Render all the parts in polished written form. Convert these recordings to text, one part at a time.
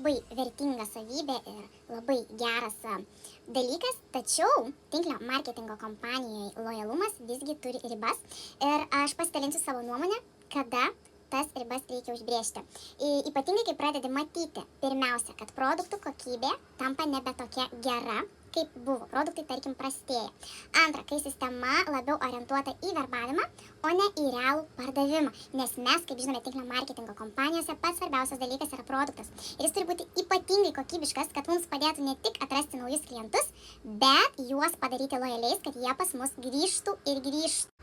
labai vertinga savybė ir labai geras dalykas, tačiau tinklinio marketingo kompanijoje lojalumas visgi turi ribas ir aš pasidalinsiu savo nuomonę, kada tas ribas reikia užbrėžti. Ypatingai, kai pradedi matyti, pirmiausia, kad produktų kokybė tampa nebe tokia gera, kaip buvo. Produktai, tarkim, prastėja. Antra, kai sistema labiau orientuota į verbavimą, o ne į realų pardavimą. Nes mes, kaip žinome, tinklinio marketingo kompanijose pats svarbiausias dalykas yra produktas. Ir jis turi būti ypatingai kokybiškas, kad mums padėtų ne tik atrasti naujus klientus, bet juos padaryti lojaliais, kad jie pas mus grįžtų ir grįžtų.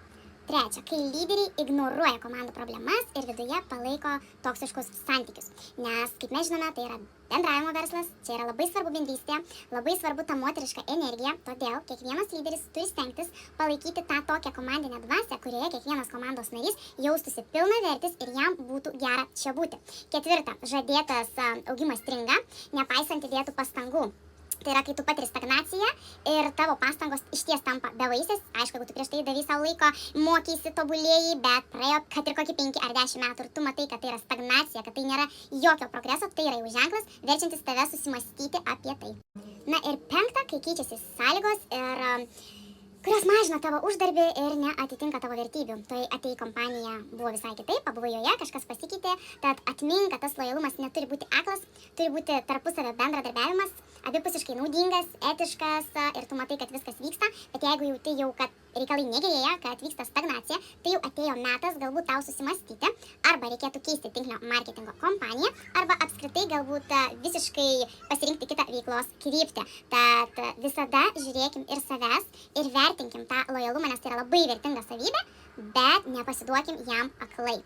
Trečia, kai lyderiai ignoruoja komandų problemas ir viduje palaiko toksiškus santykius. Nes, kaip mes žinome, tai yra bendravimo verslas, čia yra labai svarbu bendrystė, labai svarbu ta moteriška energija, todėl kiekvienas lyderis turi stengtis palaikyti tą tokią komandinę dvasią, kurioje kiekvienas komandos narys jaustųsi pilnavertis ir jam būtų gera čia būti. Ketvirta, žadėtas augimas stringa, nepaisant įdėtų pastangų. Tai yra, kai tu patiri stagnaciją ir tavo pastangos išties tampa bevaisės. Aišku, jeigu tu prieš tai davai savo laiko, mokysi, tobulėjai, bet praėjo kad ir kokį 5 ar 10 metų ir tu matai, kad tai yra stagnacija, kad tai nėra jokio progreso, tai yra jau ženklas, verčiantis tave susimastyti apie tai. Na ir penkta, kai keičiasi sąlygos ir kurios mažina tavo uždarbį ir neatitinka tavo vertybių. Tai atei kompanija buvo visai kitaip, pabuvo joje, kažkas pasikeitė, tad atmink, kad tas lojalumas neturi būti aklas, turi būti tarpusavio bendradarbiavimas, abipusiškai naudingas, etiškas ir tu matai, kad viskas vyksta, bet jeigu jauti jau, kad reikalai negerėja, kad vyksta stagnacija, tai jau atėjo metas galbūt tau susimastyti, arba reikėtų keisti tinklinio marketingo kompaniją, arba apskritai galbūt visiškai pasirinkti kitą veiklos kryptį. Tad visada žiūrėkim ir savęs ir vertinkim tą lojalumą, nes tai yra labai vertinga savybė, bet nepasiduokim jam aklai.